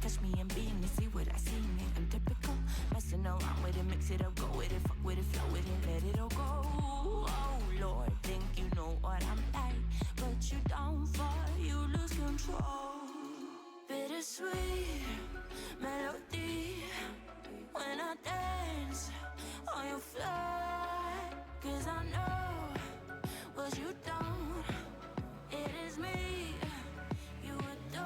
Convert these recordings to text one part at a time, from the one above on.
catch me and being to see what I see in it. I'm typical, messing around with it, mix it up, go with it, fuck with it, flow with it, let it all go. Oh Lord, think you know what I'm like, but you don't fall, you lose control. Bittersweet melody when I dance on your fly, 'cause I know what you don't. It is me you adore.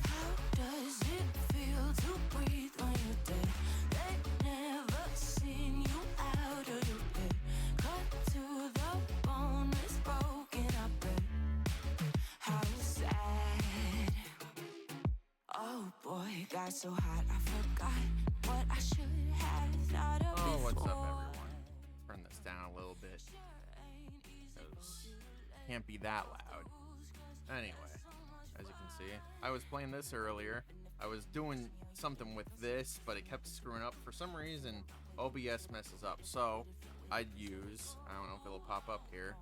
How does it feel to breathe when you're dead? They never seen you out of your bed. Cut to the bone, it's broken up. How sad. Oh boy, got so hot I forgot what I should have thought of before. What's up, everyone? Turn this down a little bit, because can't be that loud. Anyway, as you can see, I was playing this earlier. I was doing something with this, but it kept screwing up. For some reason, OBS messes up. So, I'd use, I don't know if it'll pop up here.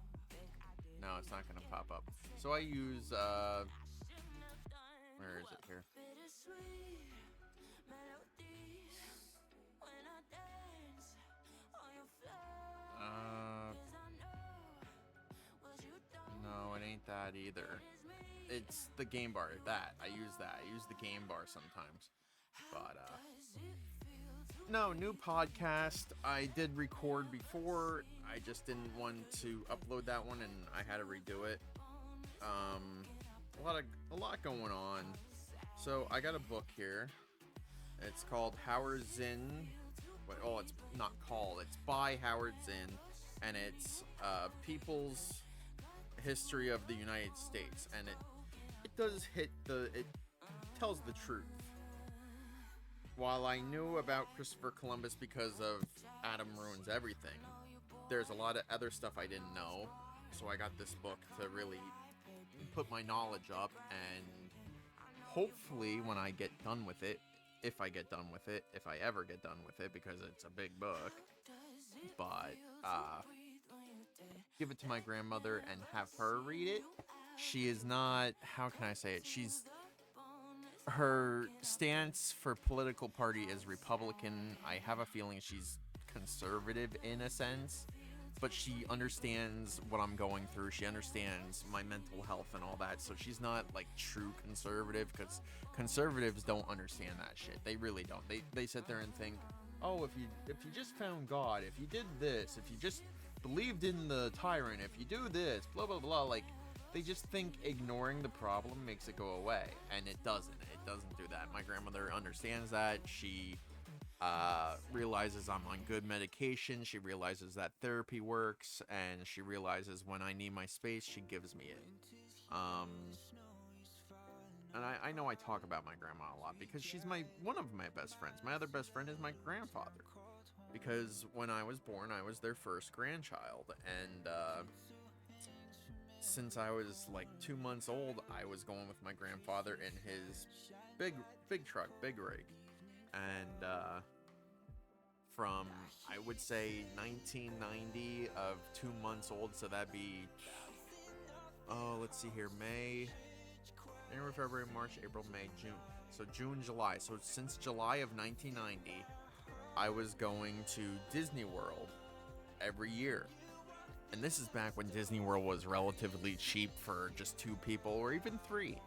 No, it's not going to pop up. So I use, where is it here? No, it ain't that either. It's the game bar, that. I use that. I use the game bar sometimes. But, no, new podcast. I did record before. I just didn't want to upload that one, and I had to redo it. A lot going on. So I got a book here. It's called Howard Zinn. It's not called. It's by Howard Zinn, and it's People's History of the United States, and it tells the truth. While I knew about Christopher Columbus because of Adam Ruins Everything, there's a lot of other stuff I didn't know, so I got this book to really put my knowledge up, and hopefully when I get done with it, if I ever get done with it, because it's a big book, but give it to my grandmother and have her read it. She is not, how can I say it, her stance for political party is Republican. I have a feeling she's conservative in a sense, but she understands what I'm going through. She understands my mental health and all that, so she's not like true conservative, because conservatives don't understand that shit. They really don't. They sit there and think, oh, if you just found God, if you did this, if you just believed in the tyrant, if you do this, blah blah blah, like they just think ignoring the problem makes it go away, and it doesn't. It doesn't do that. My grandmother understands that. She realizes I'm on good medication. She realizes that therapy works, and she realizes when I need my space, she gives me it. And I know I talk about my grandma a lot because she's one of my best friends. My other best friend is my grandfather, because when I was born, I was their first grandchild, and since I was like 2 months old, I was going with my grandfather in his big truck, big rig. And from, I would say, 1990 of 2 months old, so that'd be, let's see here, January, February, March, April, May, June. So June, July. So since July of 1990, I was going to Disney World every year. And this is back when Disney World was relatively cheap for just 2 people, or even 3.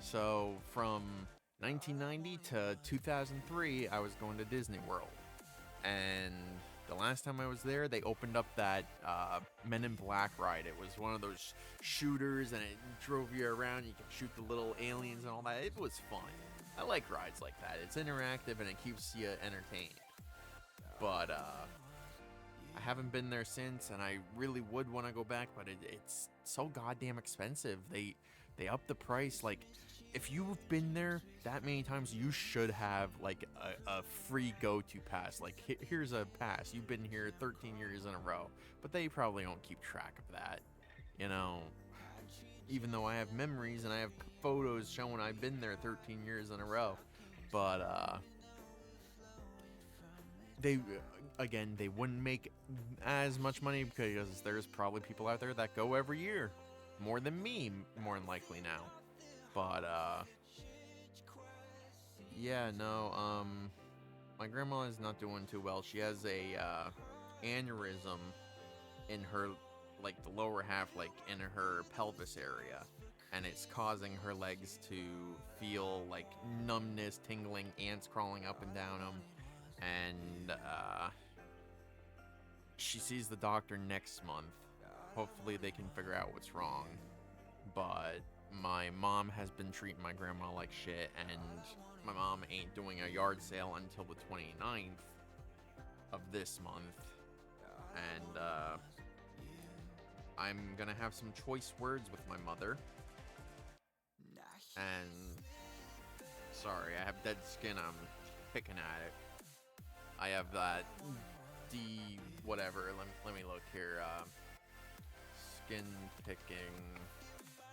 So from 1990 to 2003, I was going to Disney World. And the last time I was there, they opened up that Men in Black ride. It was one of those shooters, and it drove you around. You could shoot the little aliens and all that. It was fun. I like rides like that. It's interactive, and it keeps you entertained. But I haven't been there since, and I really would want to go back, but it's so goddamn expensive. They up the price. Like, if you've been there that many times, you should have like a free go-to pass. Like, here's a pass. You've been here 13 years in a row. But they probably don't keep track of that, you know. Even though I have memories and I have photos showing I've been there 13 years in a row. But they wouldn't make as much money, because there's probably people out there that go every year, more than me, more than likely now. But Yeah, no, my grandma is not doing too well. She has a aneurysm in her, like the lower half, like in her pelvis area, and it's causing her legs to feel like numbness, tingling, ants crawling up and down them, and she sees the doctor next month. Hopefully they can figure out what's wrong, but my mom has been treating my grandma like shit, and my mom ain't doing a yard sale until the 29th of this month, and I'm gonna have some choice words with my mother. And sorry, I have dead skin. I'm picking at it. I have that D whatever. Let me look here. Skin picking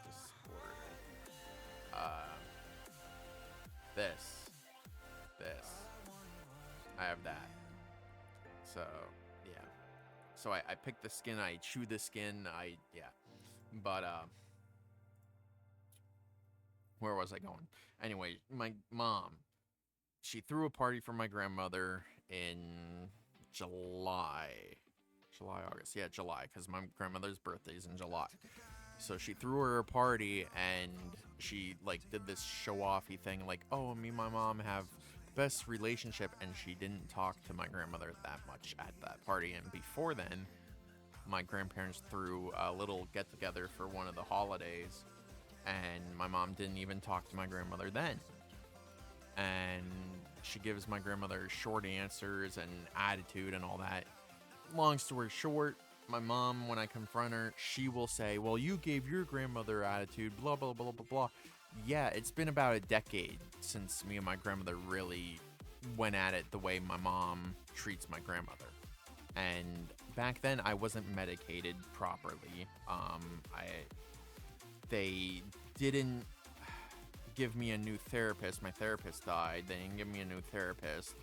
disorder. This. I have that. So yeah. So I pick the skin. I chew the skin. But where was I going? Anyway, my mom, she threw a party for my grandmother in July, August. Yeah, July, because my grandmother's birthday is in July. So she threw her a party, and she like did this show-offy thing, like, oh, me and my mom have the best relationship, and she didn't talk to my grandmother that much at that party. And before then, my grandparents threw a little get-together for one of the holidays, and my mom didn't even talk to my grandmother then. And she gives my grandmother short answers and attitude and all that. Long story short, my mom, when I confront her, she will say, well, you gave your grandmother attitude, blah, blah, blah, blah, blah. Yeah, it's been about a decade since me and my grandmother really went at it the way my mom treats my grandmother. And back then, I wasn't medicated properly. They didn't give me a new therapist. My therapist died. They didn't give me a new therapist.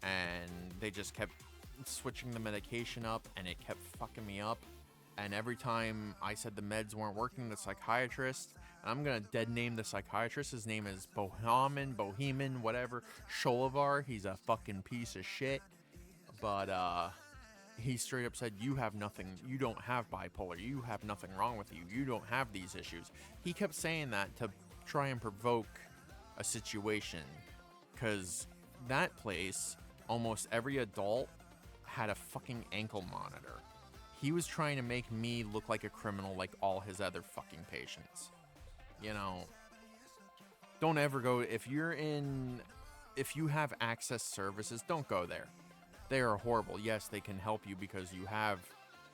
And they just kept switching the medication up, and it kept fucking me up. And every time I said the meds weren't working, the psychiatrist, and I'm gonna dead name the psychiatrist, his name is Bohemian, whatever, Sholivar, he's a fucking piece of shit. But he straight up said, you have nothing, you don't have bipolar, you have nothing wrong with you, you don't have these issues. He kept saying that to try and provoke a situation, because that place, almost every adult had a fucking ankle monitor. He was trying to make me look like a criminal like all his other fucking patients. You know, don't ever go, if you have access services, don't go there. They are horrible. Yes, they can help you because you have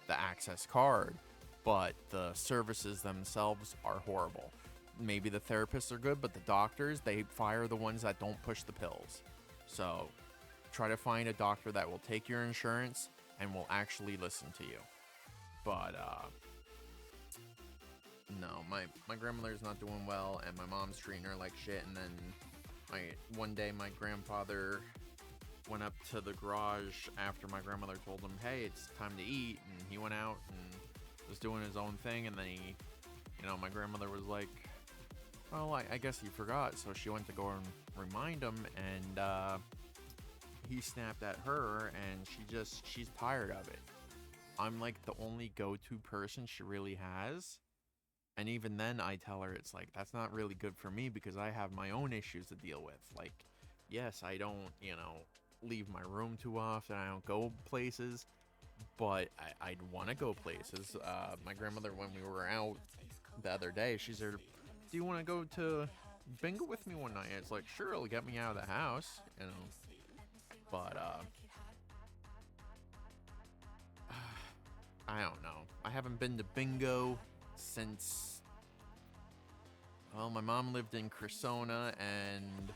the access card, but the services themselves are horrible. Maybe the therapists are good, but the doctors, they fire the ones that don't push the pills. So try to find a doctor that will take your insurance and will actually listen to you. But no, my grandmother's not doing well, and my mom's treating her like shit. And then one day my grandfather went up to the garage after my grandmother told him, hey, it's time to eat, and he went out and was doing his own thing. And then my grandmother was like, well, I guess he forgot. So she went to go and remind him, and he snapped at her, and she's tired of it. I'm like the only go-to person she really has. And even then I tell her it's like, that's not really good for me because I have my own issues to deal with. Like, yes, I don't, leave my room too often. I don't go places, but I'd want to go places. My grandmother, when we were out the other day, she said, do you want to go to bingo with me one night? It's like, sure, it'll get me out of the house, But, I don't know. I haven't been to bingo since, well, my mom lived in Cressona, and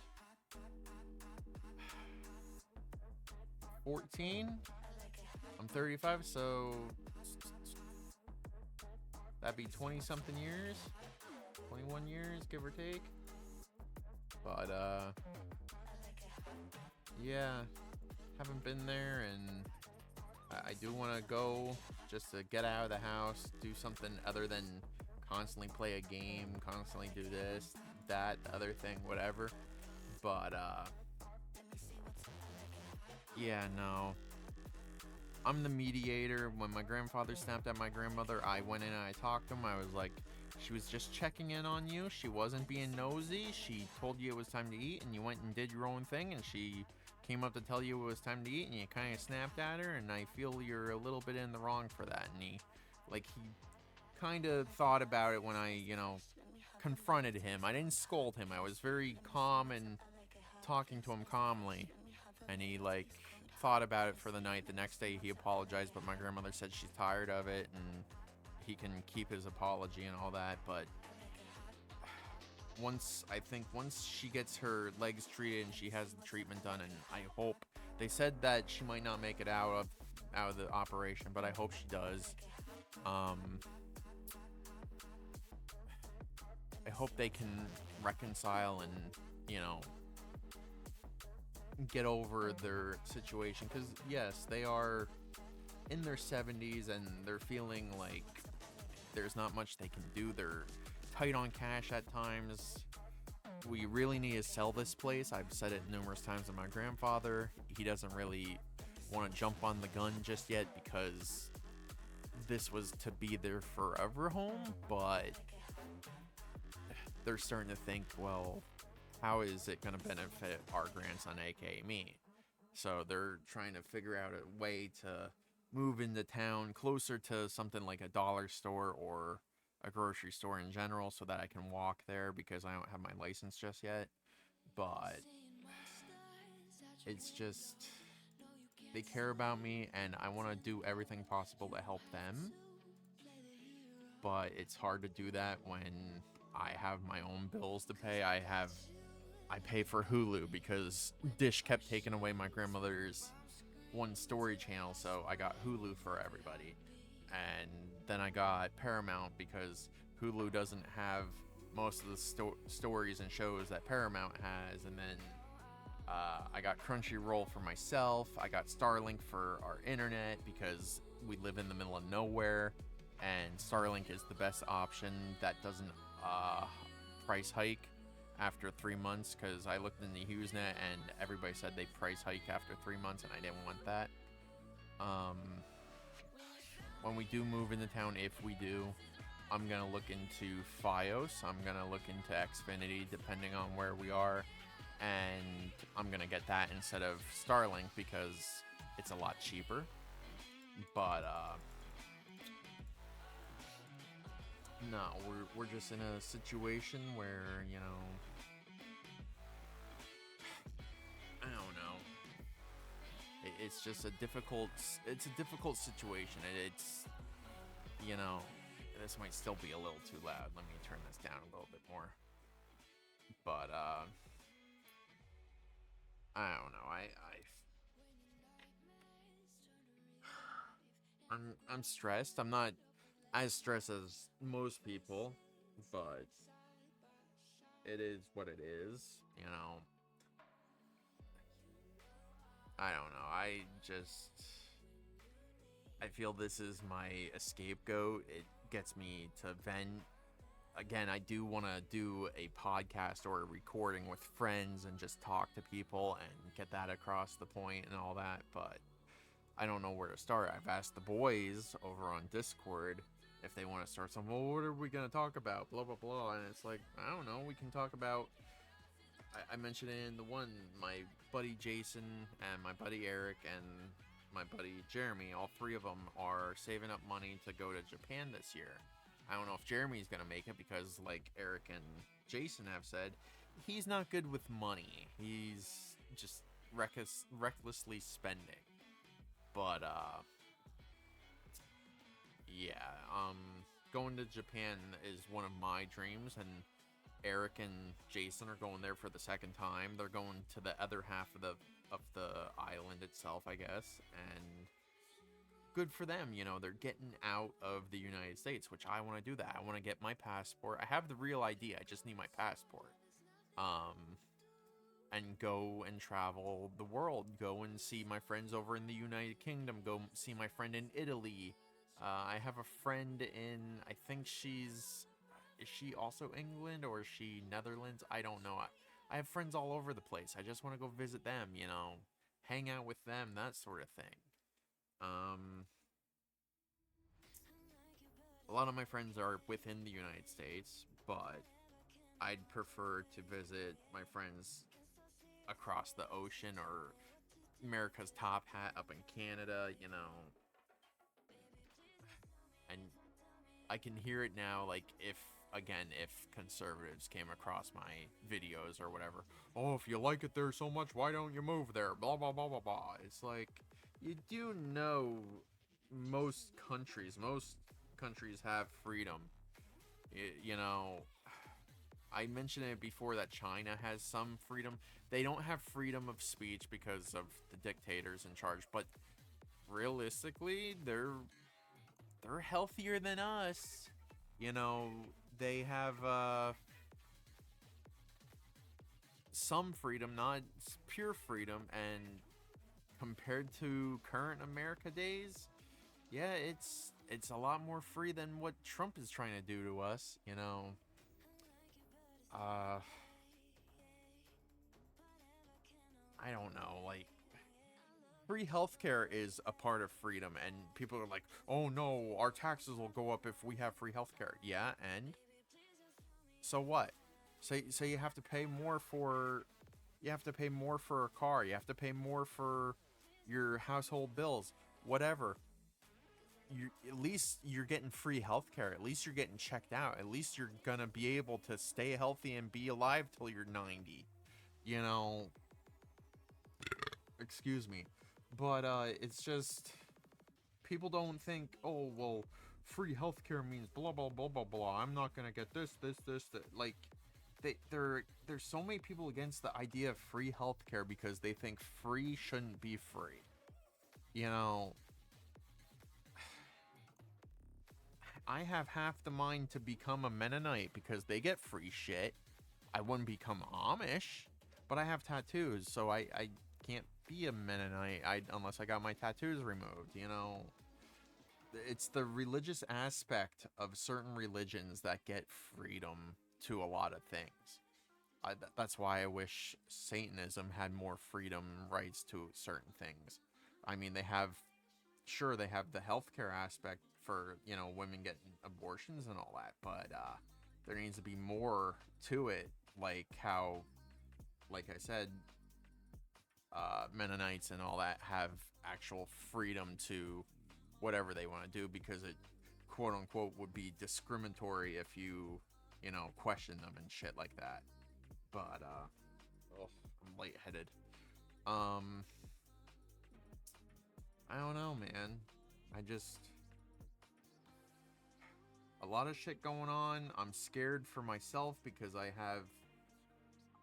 14? I'm 35, so that'd be 20-something years? 21 years, give or take? But, yeah, haven't been there, and I do want to go just to get out of the house, do something other than constantly play a game, constantly do this, that, the other thing, whatever. But yeah, no. I'm the mediator. When my grandfather snapped at my grandmother, I went in and I talked to him. I was like, she was just checking in on you. She wasn't being nosy. She told you it was time to eat, and you went and did your own thing, and she came up to tell you it was time to eat, and you kind of snapped at her, and I feel you're a little bit in the wrong for that. And he kind of thought about it when I, confronted him. I didn't scold him. I was very calm and talking to him calmly, and he, thought about it for the night. The next day he apologized, but my grandmother said she's tired of it and he can keep his apology and all that. But once she gets her legs treated and she has the treatment done, and I hope, they said that she might not make it out of the operation, but I hope she does. I hope they can reconcile and get over their situation, because yes, they are in their 70s and they're feeling like there's not much they can do. They're tight on cash at times. We really need to sell this place. I've said it numerous times to my grandfather. He doesn't really want to jump on the gun just yet because this was to be their forever home, but they're starting to think, well, how is it going to benefit our grandson, aka me? So they're trying to figure out a way to move into town closer to something like a dollar store or a grocery store in general, so that I can walk there, because I don't have my license just yet. But it's just, they care about me, and I want to do everything possible to help them. But it's hard to do that when I have my own bills to pay. I pay for Hulu because Dish kept taking away my grandmother's one story channel, so I got Hulu for everybody. And then I got Paramount because Hulu doesn't have most of the stories and shows that Paramount has. And then I got Crunchyroll for myself. I got Starlink for our internet because we live in the middle of nowhere, and Starlink is the best option that doesn't price hike after 3 months, because I looked in the HughesNet and everybody said they price hike after 3 months, and I didn't want that. When we do move into town, if we do, I'm gonna look into Fios. I'm gonna look into Xfinity, depending on where we are, and I'm gonna get that instead of Starlink because it's a lot cheaper. But no, we're just in a situation where, I don't know. It's just a difficult situation. It's, this might still be a little too loud. Let me turn this down a little bit more. But I don't know. I'm stressed. I'm not as stressed as most people, but it is what it is, I don't know. I feel this is my scapegoat. It gets me to vent. Again, I do want to do a podcast or a recording with friends and just talk to people and get that across the point and all that, but I don't know where to start. I've asked the boys over on Discord if they want to start something. Well, what are we going to talk about? Blah, blah, blah. And it's like, I don't know. We can talk about, I mentioned it in the one, my buddy Jason and my buddy Eric and my buddy Jeremy, all three of them are saving up money to go to Japan this year. I don't know if Jeremy's going to make it because, like Eric and Jason have said, he's not good with money. He's just recklessly spending. But, yeah, going to Japan is one of my dreams, and Eric and Jason are going there for the second time. They're going to the other half of the island itself, I guess, and good for them. They're getting out of the United States, which I want to do that. I want to get my passport. I have the real ID. I just need my passport. And go and travel the world. Go and see my friends over in the United Kingdom. Go see my friend in Italy. I have a friend in, I think is she also England or is she Netherlands? I don't know. I have friends all over the place. I just want to go visit them, you know, hang out with them, that sort of thing. A lot of my friends are within the United States, but I'd prefer to visit my friends across the ocean or America's top hat up in Canada, you know. And I can hear it now, like, if conservatives came across my videos or whatever, oh, if you like it there so much, why don't you move there? Blah, blah, blah, blah, blah. It's like, you do know most countries have freedom. You know, I mentioned it before that China has some freedom. They don't have freedom of speech because of the dictators in charge, but realistically, they're healthier than us. You know, they have some freedom, not pure freedom, and compared to current America days, yeah, it's a lot more free than what Trump is trying to do to us, you know. I don't know, like, free healthcare is a part of freedom, and people are like, "Oh no, our taxes will go up if we have free healthcare." Yeah, and so what? Say you have to pay more for a car, you have to pay more for your household bills, whatever. At least you're getting free healthcare. At least you're getting checked out. At least you're gonna be able to stay healthy and be alive till you're 90. You know, excuse me. But it's just people don't think, oh well, free healthcare means blah blah blah blah blah. I'm not gonna get this. Like, there's so many people against the idea of free healthcare because they think free shouldn't be free. You know, I have half the mind to become a Mennonite because they get free shit. I wouldn't become Amish, but I have tattoos, so I can't be a Mennonite unless I got my tattoos removed, you know. It's the religious aspect of certain religions that get freedom to a lot of things. That's why I wish Satanism had more freedom rights to certain things. I mean, they have the healthcare aspect for, you know, women getting abortions and all that, but there needs to be more to it, like how, like I said, Mennonites and all that have actual freedom to whatever they want to do, because it, quote unquote, would be discriminatory if you know, question them and shit like that. But I'm lightheaded. I don't know, man. A lot of shit going on. I'm scared for myself because I have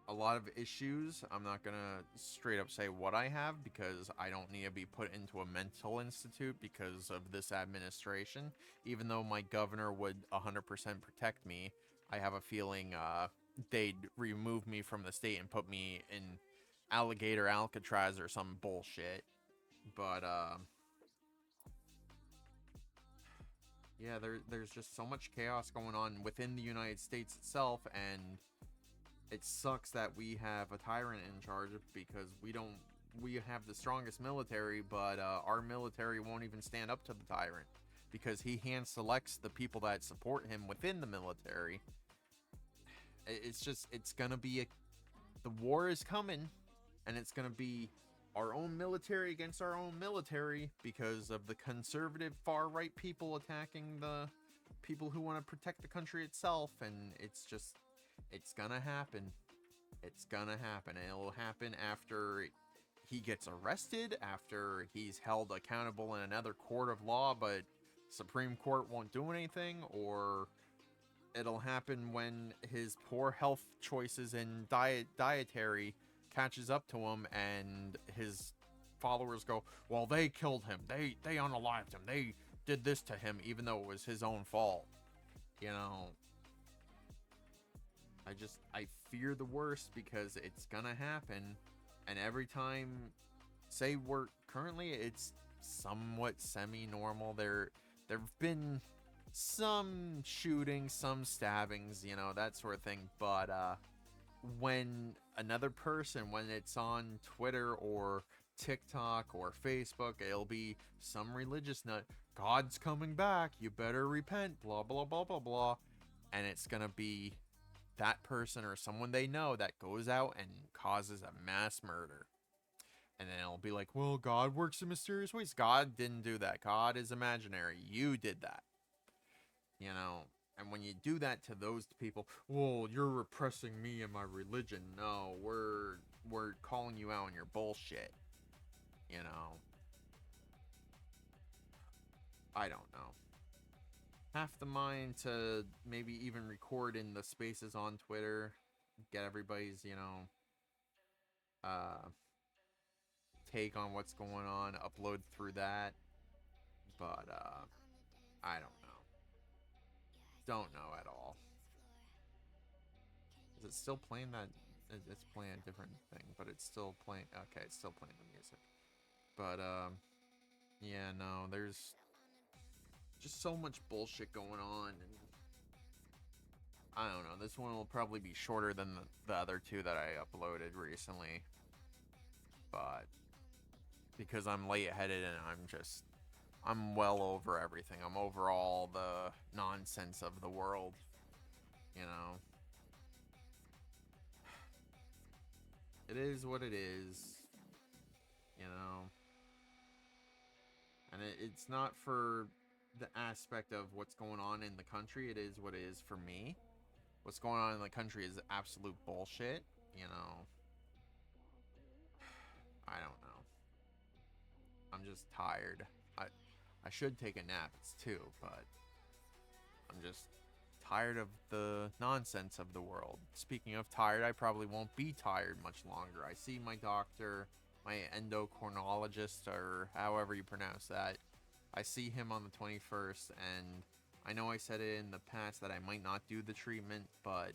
a lot of issues. I'm not gonna straight up say what I have because I don't need to be put into a mental institute because of this administration. Even though my governor would 100% protect me, I have a feeling they'd remove me from the state and put me in alligator Alcatraz or some bullshit. But yeah, there's just so much chaos going on within the United States itself, and it sucks that we have a tyrant in charge because we have the strongest military, but our military won't even stand up to the tyrant because he hand selects the people that support him within the military. It's gonna be the war is coming, and it's gonna be our own military against our own military because of the conservative far-right people attacking the people who want to protect the country itself, and it's gonna happen. It's gonna happen, and it'll happen after he gets arrested, after he's held accountable in another court of law, but Supreme Court won't do anything, or it'll happen when his poor health choices and dietary catches up to him, and his followers go, well, they killed him, they unalived him, they did this to him, even though it was his own fault. You know, I fear the worst because it's gonna happen, and every time, say we're currently, it's somewhat semi-normal. There've been some shootings, some stabbings, you know, that sort of thing, but when another person, when it's on Twitter or TikTok or Facebook, it'll be some religious nut, God's coming back, you better repent, blah, blah, blah, blah, blah. And it's gonna be that person or someone they know that goes out and causes a mass murder. And then it'll be like, well, God works in mysterious ways. God didn't do that. God is imaginary. You did that. You know? And when you do that to those people, well, you're repressing me and my religion. No, we're calling you out on your bullshit. You know? I don't know. Half the mind to maybe even record in the spaces on Twitter, get everybody's, take on what's going on, upload through that. But I don't know. Don't know at all. Is it still playing that? It's playing a different thing, but it's still playing. Okay, it's still playing the music. But yeah, no, there's just so much bullshit going on, and I don't know. This one will probably be shorter than the other two that I uploaded recently, but because I'm lightheaded and I'm well over everything. I'm over all the nonsense of the world, you know. It is what it is, you know. And it's not for the aspect of what's going on in the country. It is what it is for me. What's going on in the country is absolute bullshit, you know. I don't know. I'm just tired. I should take a nap. It's 2, but I'm just tired of the nonsense of the world. Speaking of tired, I probably won't be tired much longer. I see my doctor, my endocrinologist, or however you pronounce that. I see him on the 21st, and I know I said it in the past that I might not do the treatment, but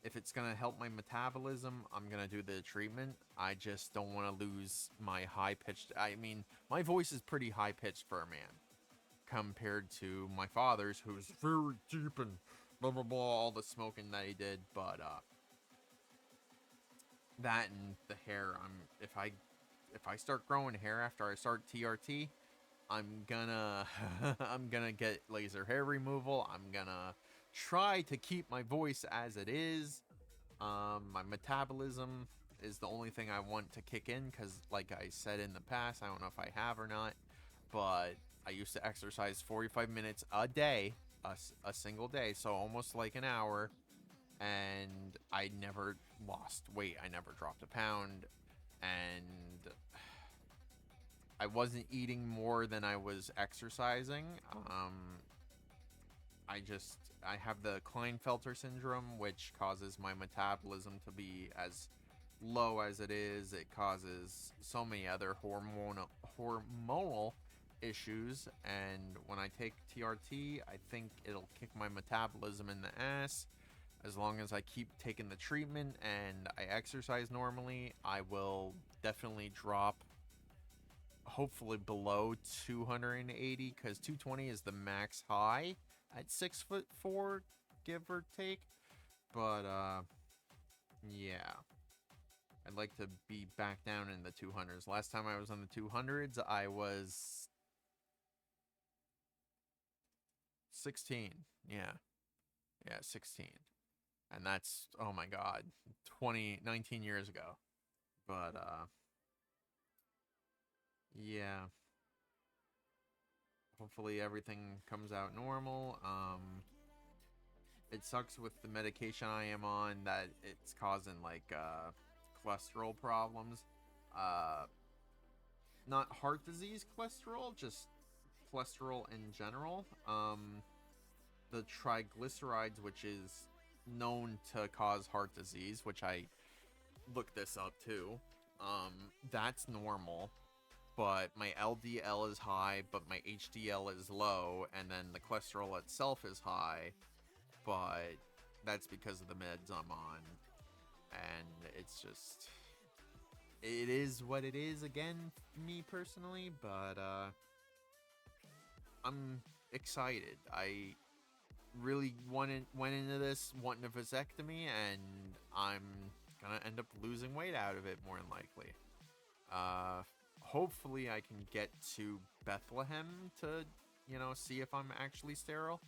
if it's going to help my metabolism, I'm going to do the treatment. I just don't want to lose my high-pitched... I mean, my voice is pretty high-pitched for a man compared to my father's, who's very deep and blah, blah, blah, all the smoking that he did. But, that and the hair, if I start growing hair after I start TRT, I'm gonna get laser hair removal. I'm gonna try to keep my voice as it is. My metabolism is the only thing I want to kick in, because like I said in the past, I don't know if I have or not, but I used to exercise 45 minutes a day, a single day, so almost like an hour, and I never lost weight. I never dropped a pound, and I wasn't eating more than I was exercising. I have the Klinefelter syndrome, which causes my metabolism to be as low as it is. It causes so many other hormonal issues, and when I take TRT, I think it'll kick my metabolism in the ass. As long as I keep taking the treatment and I exercise normally, I will definitely drop, hopefully below 280, because 220 is the max high at 6'4", give or take. But yeah, I'd like to be back down in the 200s. Last time I was on the 200s, I was 16. Yeah, 16. And that's, oh my god, 19 years ago. But yeah, hopefully everything comes out normal. It sucks with the medication I am on that it's causing like cholesterol problems. Not heart disease cholesterol, just cholesterol in general. The triglycerides, which is known to cause heart disease, which I looked this up too. That's normal, but my LDL is high, but my HDL is low, and then the cholesterol itself is high, but that's because of the meds I'm on, and it's just, it is what it is again, me personally, but I'm excited. I really went into this wanting a vasectomy, and I'm gonna end up losing weight out of it more than likely. Hopefully I can get to Bethlehem to, see if I'm actually sterile.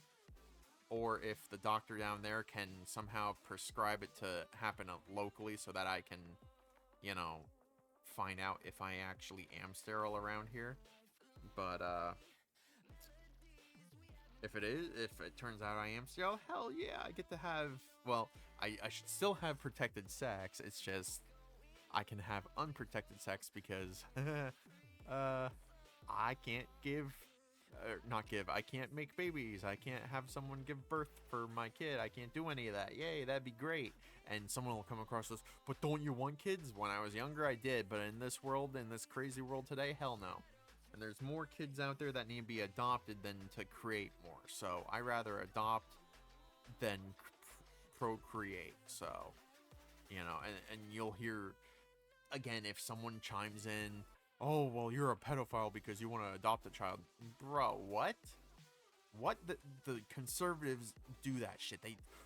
Or if the doctor down there can somehow prescribe it to happen locally so that I can, find out if I actually am sterile around here. But, if it turns out I am sterile, hell yeah, I get to have, well, I should still have protected sex. It's just, I can have unprotected sex because, I can't I can't make babies. I can't have someone give birth for my kid. I can't do any of that. Yay, that'd be great. And someone will come across this, but don't you want kids? When I was younger, I did. But in this world, in this crazy world today, hell no. And there's more kids out there that need to be adopted than to create more. So I rather adopt than procreate. So, and you'll hear, again, if someone chimes in, oh, well, you're a pedophile because you want to adopt a child. Bro, what? What? The conservatives do that shit.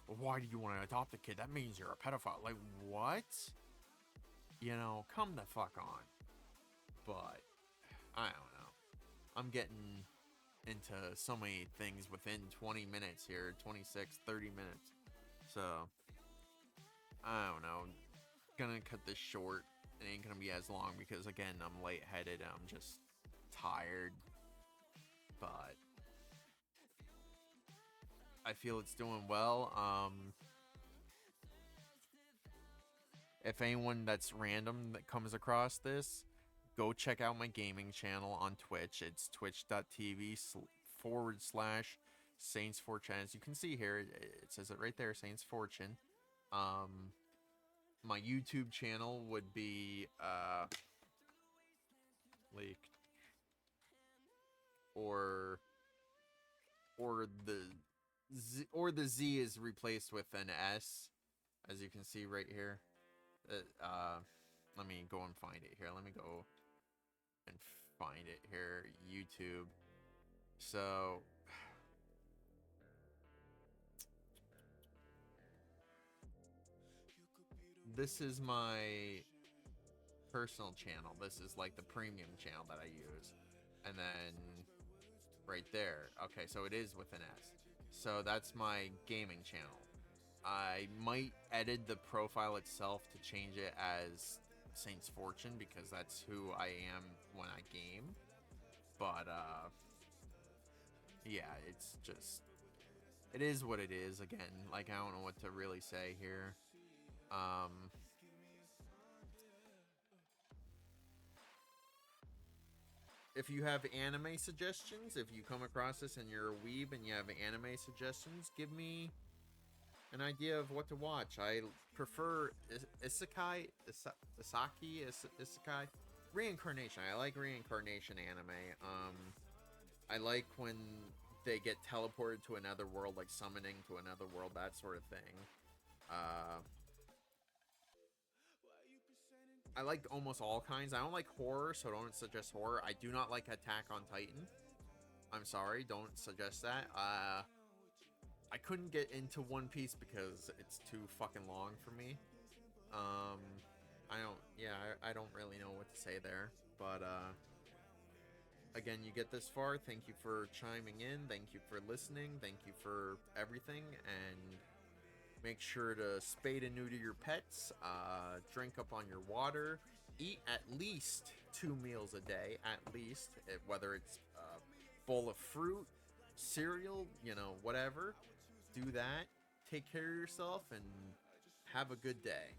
Why do you want to adopt a kid? That means you're a pedophile. Like, what? Come the fuck on. But, I don't know. I'm getting into so many things within 20 minutes here. 26, 30 minutes. So, I don't know. Gonna cut this short. It ain't gonna be as long because, again, I'm lightheaded. I'm just tired. But I feel it's doing well. If anyone that's random that comes across this, go check out my gaming channel on Twitch. It's twitch.tv/Saints Fortune. As you can see here, it says it right there, Saints Fortune. My YouTube channel would be leaked, or the Z is replaced with an S, as you can see right here. Let me go and find it here. Let me go and find it here. YouTube. So this is my personal channel. This is like the premium channel that I use. And then right there. Okay, so it is with an S. So that's my gaming channel. I might edit the profile itself to change it as Saints Fortune because that's who I am when I game. But yeah, it's just, it is what it is. Again, like, I don't know what to really say here. If you have anime suggestions, if you come across this and you're a weeb and you have anime suggestions, give me an idea of what to watch. I prefer isekai, reincarnation. I like reincarnation anime. I like when they get teleported to another world, like summoning to another world, that sort of thing. I like almost all kinds. I don't like horror, so don't suggest horror. I do not like Attack on Titan. I'm sorry, don't suggest that. I couldn't get into One Piece because it's too fucking long for me. I don't really know what to say there. But, again, you get this far. Thank you for chiming in. Thank you for listening. Thank you for everything. And make sure to spay and neuter your pets. Drink up on your water. Eat at least 2 meals a day. At least. Whether it's a bowl of fruit, cereal, whatever. Do that. Take care of yourself and have a good day.